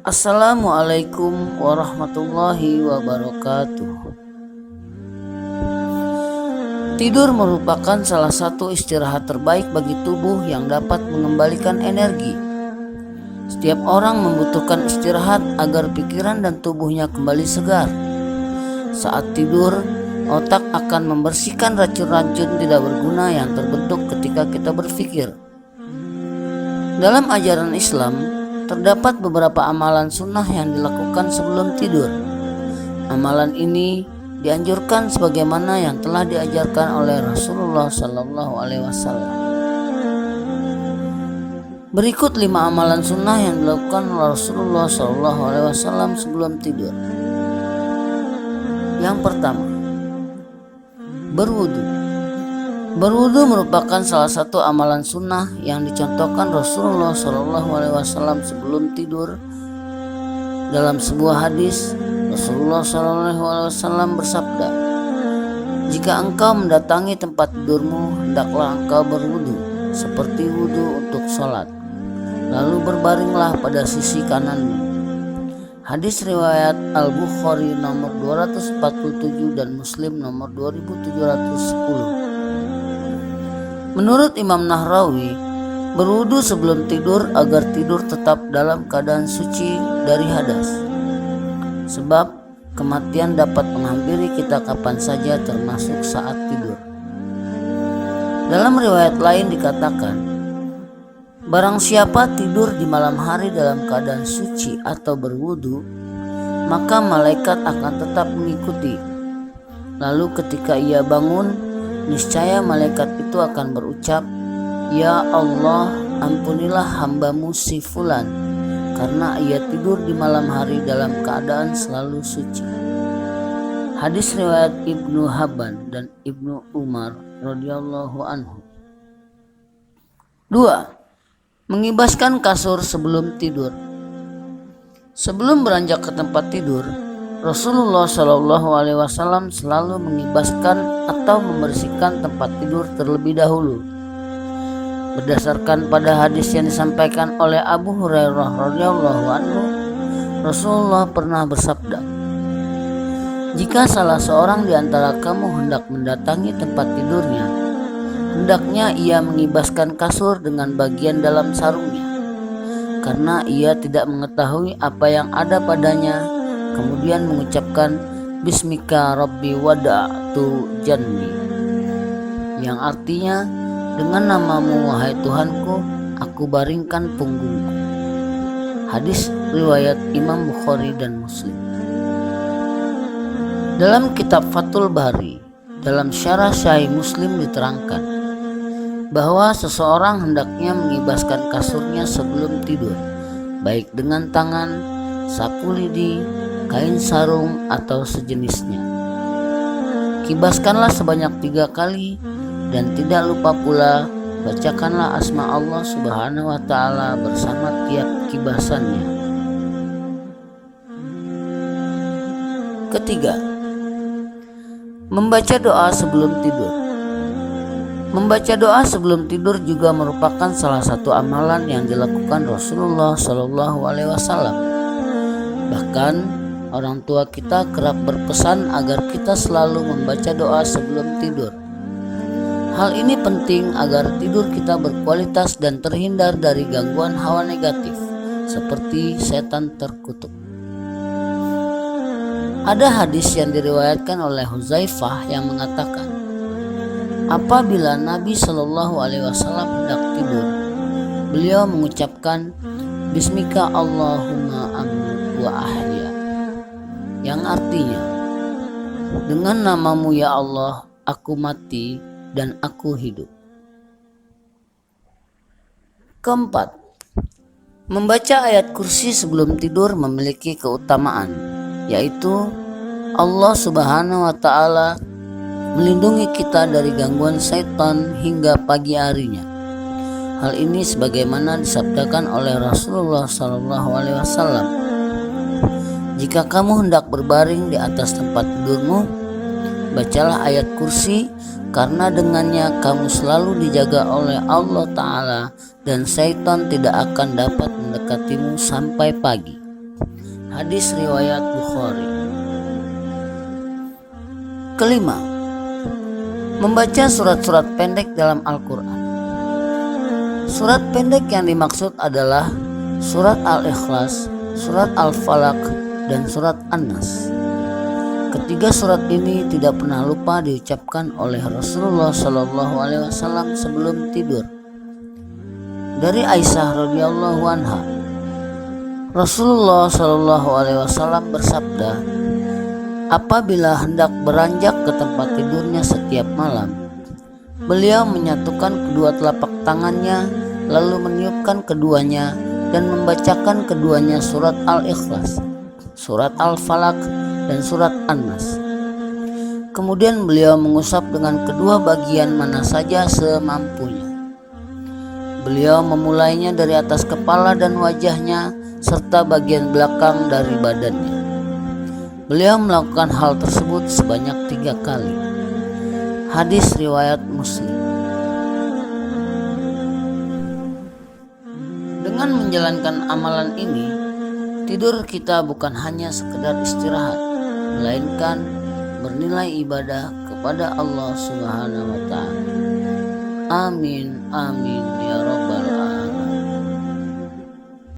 Assalamualaikum warahmatullahi wabarakatuh. Tidur merupakan salah satu istirahat terbaik bagi tubuh yang dapat mengembalikan energi. Setiap orang membutuhkan istirahat agar pikiran dan tubuhnya kembali segar. Saat tidur, otak akan membersihkan racun-racun tidak berguna yang terbentuk ketika kita berpikir. Dalam ajaran Islam, terdapat beberapa amalan sunnah yang dilakukan sebelum tidur. Amalan ini dianjurkan sebagaimana yang telah diajarkan oleh Rasulullah SAW. Berikut 5 amalan sunnah yang dilakukan oleh Rasulullah SAW sebelum tidur. Yang pertama, berwudu. Berwudu merupakan salah satu amalan sunnah yang dicontohkan Rasulullah SAW sebelum tidur. Dalam sebuah hadis, Rasulullah SAW bersabda, "Jika engkau mendatangi tempat tidurmu, hendaklah engkau berwudu seperti wudu untuk sholat, lalu berbaringlah pada sisi kananmu." Hadis riwayat Al-Bukhari nomor 247 dan Muslim nomor 2710. Menurut Imam Nahrawi, berwudu sebelum tidur agar tidur tetap dalam keadaan suci dari hadas. Sebab kematian dapat menghampiri kita kapan saja termasuk saat tidur. Dalam riwayat lain dikatakan, barang siapa tidur di malam hari dalam keadaan suci atau berwudu, maka malaikat akan tetap mengikuti. Lalu ketika ia bangun, niscaya malaikat itu akan berucap, "Ya Allah, ampunilah hambamu si fulan, karena ia tidur di malam hari dalam keadaan selalu suci." Hadis riwayat Ibnu Habban dan Ibnu Umar radhiyallahu anhu. 2. Mengibaskan kasur sebelum tidur. Sebelum beranjak ke tempat tidur, Rasulullah SAW selalu mengibaskan atau membersihkan tempat tidur terlebih dahulu. Berdasarkan pada hadis yang disampaikan oleh Abu Hurairah radhiyallahu anhu, Rasulullah pernah bersabda, "Jika salah seorang di antara kamu hendak mendatangi tempat tidurnya, hendaknya ia mengibaskan kasur dengan bagian dalam sarungnya, karena ia tidak mengetahui apa yang ada padanya." Kemudian mengucapkan, "Bismika Rabbi wada'tu janbi," yang artinya, "Dengan namamu wahai Tuhanku, aku baringkan punggungku." Hadis riwayat Imam Bukhari dan Muslim. Dalam kitab Fathul Bari, dalam syarah Sahih Muslim diterangkan bahwa seseorang hendaknya mengibaskan kasurnya sebelum tidur, baik dengan tangan, sapu lidi, kain sarung atau sejenisnya. Kibaskanlah sebanyak 3 kali dan tidak lupa pula bacakanlah asma Allah Subhanahu wa Ta'ala bersama tiap kibasannya. Ketiga, membaca doa sebelum tidur. Membaca doa sebelum tidur juga merupakan salah satu amalan yang dilakukan Rasulullah SAW. Bahkan orang tua kita kerap berpesan agar kita selalu membaca doa sebelum tidur. Hal ini penting agar tidur kita berkualitas dan terhindar dari gangguan hawa negatif seperti setan terkutuk. Ada hadis yang diriwayatkan oleh Huzaifah yang mengatakan, apabila Nabi SAW hendak tidur, beliau mengucapkan, "Bismika Allahumma amut wa ahya," yang artinya, "Dengan namamu ya Allah, aku mati dan aku hidup." Keempat, membaca ayat kursi sebelum tidur memiliki keutamaan, yaitu Allah Subhanahu wa Ta'ala melindungi kita dari gangguan setan hingga pagi harinya. Hal ini sebagaimana disabdakan oleh Rasulullah SAW, "Jika kamu hendak berbaring di atas tempat tidurmu, bacalah ayat kursi, karena dengannya kamu selalu dijaga oleh Allah Ta'ala dan syaitan tidak akan dapat mendekatimu sampai pagi." Hadis riwayat Bukhari. Kelima, membaca surat-surat pendek dalam Al-Quran. Surat pendek yang dimaksud adalah surat Al-Ikhlas, surat Al-Falaq, dan surat An-Nas. Ketiga surat ini tidak pernah lupa diucapkan oleh Rasulullah SAW sebelum tidur. Dari Aisyah radhiyallahu anha, Rasulullah SAW bersabda, apabila hendak beranjak ke tempat tidurnya setiap malam, beliau menyatukan kedua telapak tangannya, lalu meniupkan keduanya dan membacakan keduanya surat Al-Ikhlas, surat Al-Falaq, dan surat An-Nas. Kemudian beliau mengusap dengan kedua bagian mana saja semampunya. Beliau memulainya dari atas kepala dan wajahnya serta bagian belakang dari badannya. Beliau melakukan hal tersebut sebanyak 3 kali. Hadis riwayat Muslim. Dengan menjalankan amalan ini, tidur kita bukan hanya sekedar istirahat, melainkan bernilai ibadah kepada Allah Subhanahu wa Ta'ala. Amin, amin ya Rabbal alamin.